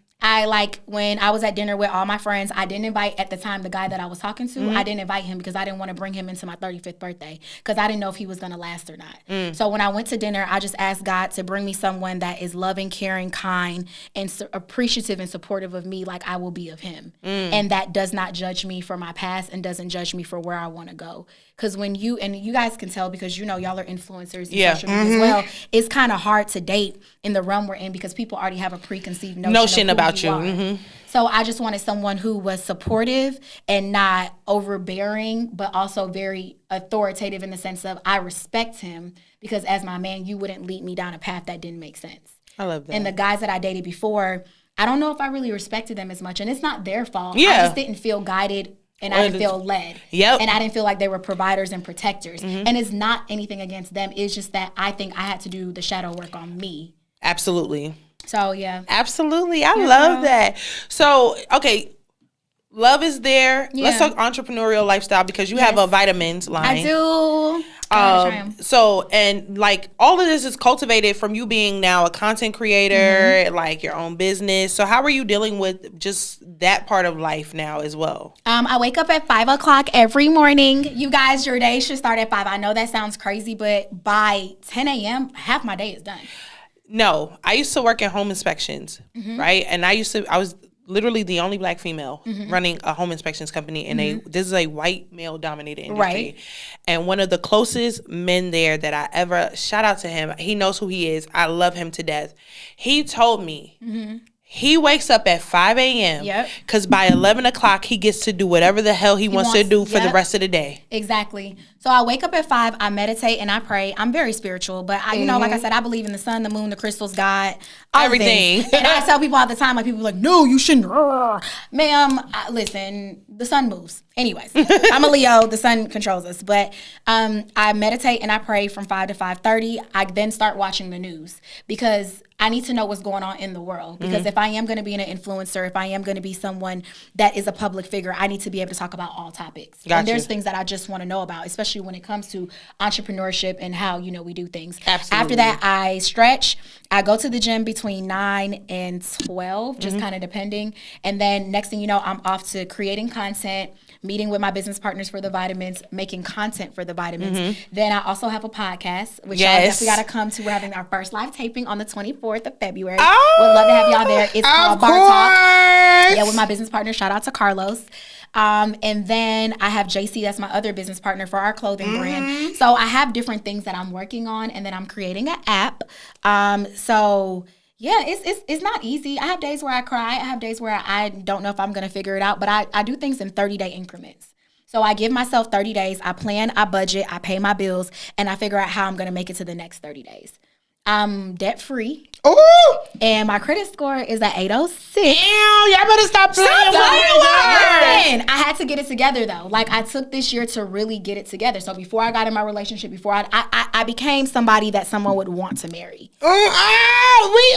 When I was at dinner with all my friends, I didn't invite at the time the guy that I was talking to. I didn't invite him because I didn't want to bring him into my 35th birthday because I didn't know if he was going to last or not. So when I went to dinner, I just asked God to bring me someone that is loving, caring, kind, and appreciative and supportive of me like I will be of him. And that does not judge me for my past and doesn't judge me for where I want to go. Because when you guys can tell because y'all are influencers in social media as well, it's kind of hard to date in the realm we're in because people already have a preconceived notion about you. So I just wanted someone who was supportive and not overbearing, but also very authoritative in the sense of I respect him because as my man, you wouldn't lead me down a path that didn't make sense. I love that. And the guys that I dated before, I don't know if I really respected them as much, and it's not their fault. I just didn't feel guided. And I didn't feel led. Yep. And I didn't feel like they were providers and protectors. And it's not anything against them. It's just that I think I had to do the shadow work on me. Absolutely. So, yeah. Absolutely. I love that. So, okay. Love is there. Yeah. Let's talk entrepreneurial lifestyle because you have a vitamins line. I do. So, and like all of this is cultivated from you being now a content creator, like your own business. So how are you dealing with just that part of life now as well? I wake up at 5 o'clock every morning. You guys, your day should start at 5. I know that sounds crazy, but by 10 a.m., half my day is done. No, I used to work in home inspections, right? And I was literally the only Black female running a home inspections company, and this is a white male dominated industry. Right. And one of the closest men there that I ever, shout out to him, he knows who he is. I love him to death. He told me he wakes up at 5 a.m. because by 11 o'clock he gets to do whatever the hell he wants to do for the rest of the day. Exactly. So I wake up at 5, I meditate and I pray. I'm very spiritual, but I, like I said, I believe in the sun, the moon, the crystals, God, everything. And I tell people all the time, like people are like, no, you shouldn't. Ma'am, listen, the sun moves. Anyways, I'm a Leo. The sun controls us. But I meditate and I pray from 5 to 5:30. I then start watching the news because I need to know what's going on in the world. Because if I am going to be an influencer, if I am going to be someone that is a public figure, I need to be able to talk about all topics. And there's things that I just want to know about, especially when it comes to entrepreneurship and how, we do things. Absolutely. After that, I stretch. I go to the gym between 9 and 12, just kind of depending. And then next thing you know, I'm off to creating content, meeting with my business partners for the vitamins, making content for the vitamins. Then I also have a podcast, which y'all definitely got to come to. We're having our first live taping on the 24th of February. Oh, would love to have y'all there. It's called Bar Talk. Yeah, with my business partner. Shout out to Carlos. And then I have JC, that's my other business partner for our clothing brand. So I have different things that I'm working on, and then I'm creating an app. So yeah, it's not easy. I have days where I cry. I have days where I don't know if I'm going to figure it out, but I do things in 30-day increments. So I give myself 30 days. I plan, I budget, I pay my bills, and I figure out how I'm going to make it to the next 30 days. I'm debt free. Ooh! And my credit score is at 806. Damn, y'all better stop playing with Listen, I had to get it together though. Like I took this year to really get it together. So before I got in my relationship, before I became somebody that someone would want to marry. We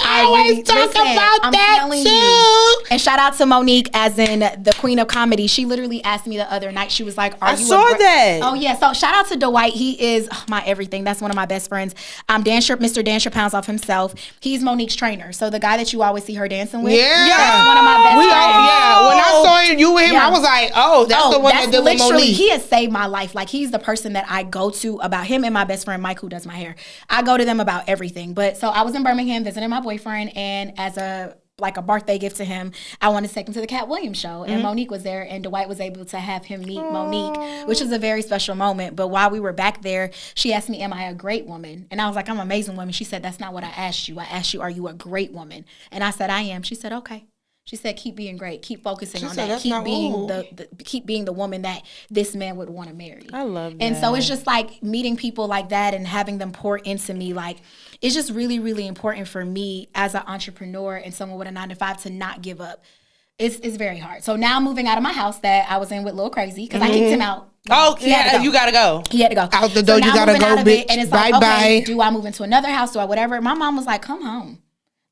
always talk about that too. And shout out to Monique, as in the queen of comedy. She literally asked me the other night. She was like, I saw that. Oh yeah. So shout out to Dwight. He is my everything. That's one of my best friends. Mr. Dan Pounds off himself. He's Monique's trainer. So the guy that you always see her dancing with. Yeah. That's one of my best friends. Yeah. When I saw you with him, I was like, that's the one that did with Monique. He has saved my life. Like he's the person that I go to about him and my best friend Mike, who does my hair. I go to them about everything. But so I was in Birmingham visiting my boyfriend, and as a birthday gift to him, I wanted to take him to the Cat Williams show, and Monique was there, and Dwight was able to have him meet Monique, which is a very special moment. But while we were back there, she asked me, am I a great woman? And I was like, I'm an amazing woman. She said, that's not what I asked you. I asked you, are you a great woman? And I said, I am. She said, okay. She said, keep being great. Keep focusing on that. Keep being keep being the woman that this man would want to marry. I love that. And so it's just like meeting people like that and having them pour into me. Like, it's just really, really important for me as an entrepreneur and someone with a 9-to-5 to not give up. It's very hard. So now I'm moving out of my house that I was in with Lil Crazy because I kicked him out. Oh, yeah, you got to go. He had to go. Out the door, you got to go, bitch. And it's like, okay, do I move into another house? Do I whatever? My mom was like, come home.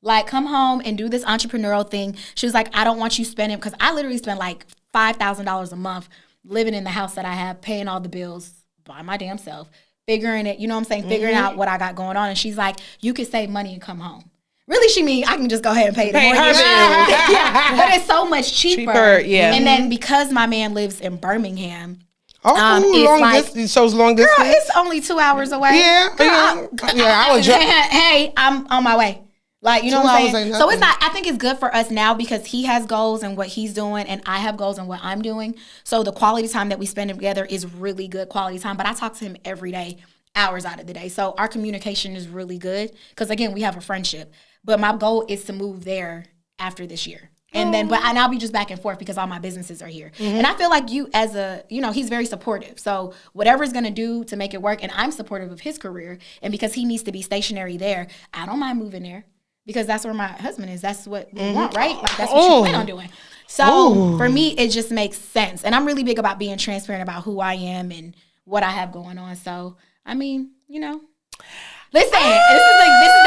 Like, come home and do this entrepreneurial thing. She was like, I don't want you spending, because I literally spent like $5,000 a month living in the house that I have, paying all the bills by my damn self, figuring it, you know what I'm saying, figuring out what I got going on. And she's like, you could save money and come home. Really, she mean I can just go ahead and pay the mortgage. Yeah, but it's so much cheaper. Yeah. And then because my man lives in Birmingham, distance. So it's long distance. Girl, it's only 2 hours away. Yeah, I was joking. Hey, I'm on my way. Like, you know what I'm saying? So it's not, I think it's good for us now because he has goals and what he's doing and I have goals and what I'm doing. So the quality time that we spend together is really good quality time. But I talk to him every day, hours out of the day. So our communication is really good because, again, we have a friendship. But my goal is to move there after this year. And then, and I'll be just back and forth because all my businesses are here. And I feel like you as he's very supportive. So whatever he's going to do to make it work, and I'm supportive of his career. And because he needs to be stationary there, I don't mind moving there because that's where my husband is. That's what we want, right? Like that's what you plan on doing. So for me, it just makes sense. And I'm really big about being transparent about who I am and what I have going on. So, I mean, listen, this is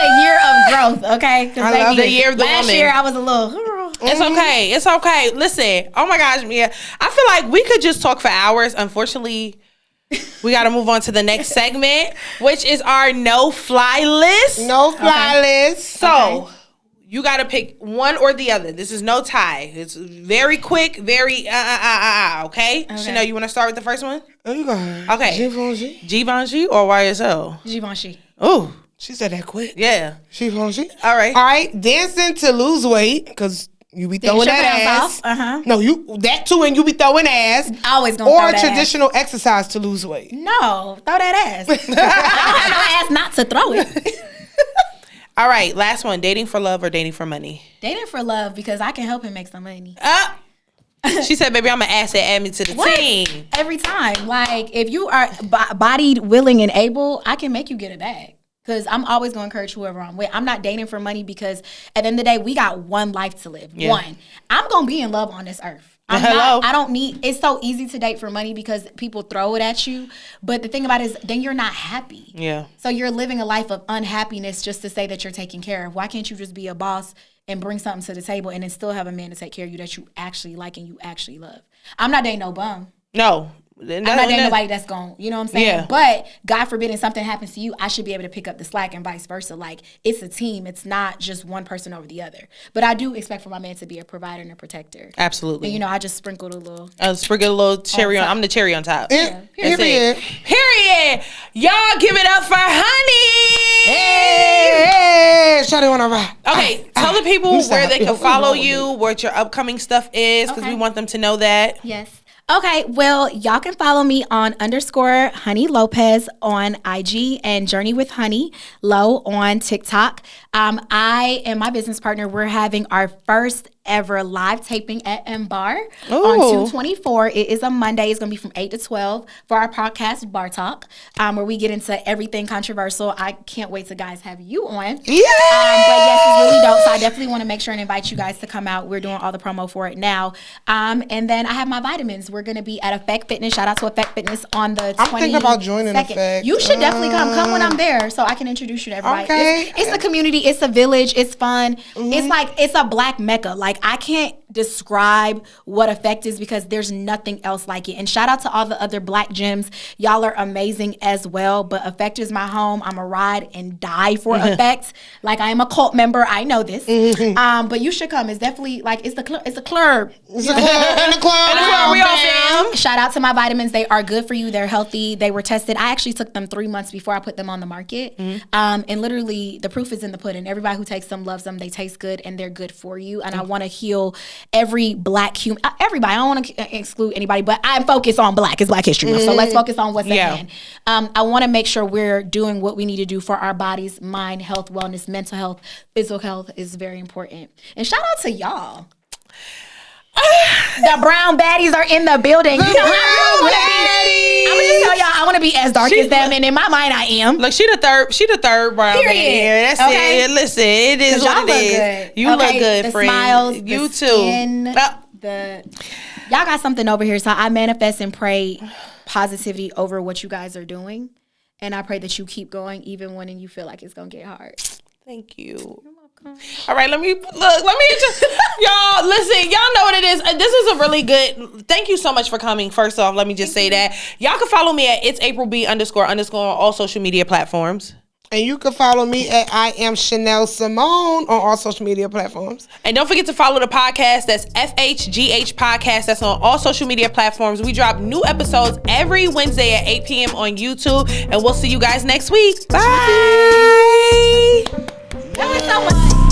a year of growth, okay? I love the year of the woman. Last year, I was a little... It's okay. It's okay. Listen, oh my gosh, Mia. I feel like we could just talk for hours. Unfortunately, we got to move on to the next segment, which is our no-fly list. No-fly list. So, you got to pick one or the other. This is no tie. It's very quick, very okay? Chanel, you want to start with the first one? Oh, you go ahead. Okay. Givenchy? Givenchy or YSL? Givenchy. Oh. She said that quick. Yeah. Givenchy. All right. Dancing to lose weight, because you be throwing that ass. No, that too, and you be throwing ass. Always gonna throw that ass. Or traditional exercise to lose weight. No, throw that ass. I don't have no ass not to throw it. All right, last one. Dating for love or dating for money? Dating for love because I can help him make some money. She said, baby, I'm an asset, add me to the team. Every time. Like, if you are bodied, willing, and able, I can make you get a bag. Because I'm always going to encourage whoever I'm with. I'm not dating for money because at the end of the day, we got one life to live. Yeah. One. I'm going to be in love on this earth. I don't need, it's so easy to date for money because people throw it at you. But the thing about it is then you're not happy. Yeah. So you're living a life of unhappiness just to say that you're taken care of. Why can't you just be a boss and bring something to the table and then still have a man to take care of you that you actually like and you actually love? I'm not dating no bum. No. I'm not dating nobody that's going, you know what I'm saying? Yeah. But God forbid something happens to you, I should be able to pick up the slack and vice versa. Like, it's a team. It's not just one person over the other. But I do expect for my man to be a provider and a protector. Absolutely. And, I just sprinkled a little. Cherry on. I'm the cherry on top. Yeah. Period. Y'all give it up for Honey. Hey, Shawty wanna ride. Okay, tell the people where they can follow you, what your upcoming stuff is, because we want them to know that. Yes. Okay, well, y'all can follow me on _Honey Lopez on IG and Journey with Honey Low on TikTok. I and my business partner, we're having our first ever live taping at M Bar on 2/24. It is a Monday. It's going to be from 8 to 12 for our podcast, Bar Talk, where we get into everything controversial. I can't wait to, guys, have you on. Yeah! But yes, it's really dope. So I definitely want to make sure and invite you guys to come out. We're doing all the promo for it now. And then I have my vitamins. We're going to be at Effect Fitness. Shout out to Effect Fitness on the 22nd. I'm thinking about joining Effect. You should definitely come. Come when I'm there so I can introduce you to everybody. Okay. It's a community. It's a village. It's fun. It's like, it's a black mecca. Like, I can't describe what Effect is because there's nothing else like it. And shout out to all the other black gems. Y'all are amazing as well. But Effect is my home. I'm a ride and die for Effect. Like, I am a cult member. I know this. But you should come. It's definitely like it's the club. It's a club. It's a club. In the club. We all fam. Shout out to my vitamins. They are good for you. They're healthy. They were tested. I actually took them 3 months before I put them on the market. And literally, the proof is in the pudding. Everybody who takes them loves them. They taste good and they're good for you. And I want to heal every black human, everybody. I don't want to exclude anybody, but I'm focused on black. It's Black History Month. So let's focus on what's at hand. I want to make sure we're doing what we need to do for our bodies, mind, health, wellness, mental health, physical health is very important. And shout out to y'all. The brown baddies are in the building. You know, I want to be. I'm gonna just tell y'all, I want to be as dark as them, and in my mind, I am. Look, she the third brown baddie here. That's it. Listen, it is what it is. Good. You look good, friend. Smiles, you too. Skin, y'all got something over here, so I manifest and pray positivity over what you guys are doing, and I pray that you keep going even when you feel like it's gonna get hard. Thank you. All right, let me just y'all listen. Y'all know what it is. This is a really good. Thank you so much for coming. First off, let me just say that y'all can follow me at @It'sAprilB__ on all social media platforms. And you can follow me at I am Chanel Simone on all social media platforms. And don't forget to follow the podcast. That's FHGH Podcast. That's on all social media platforms. We drop new episodes every Wednesday at 8 p.m. on YouTube. And we'll see you guys next week. Bye. That was so much.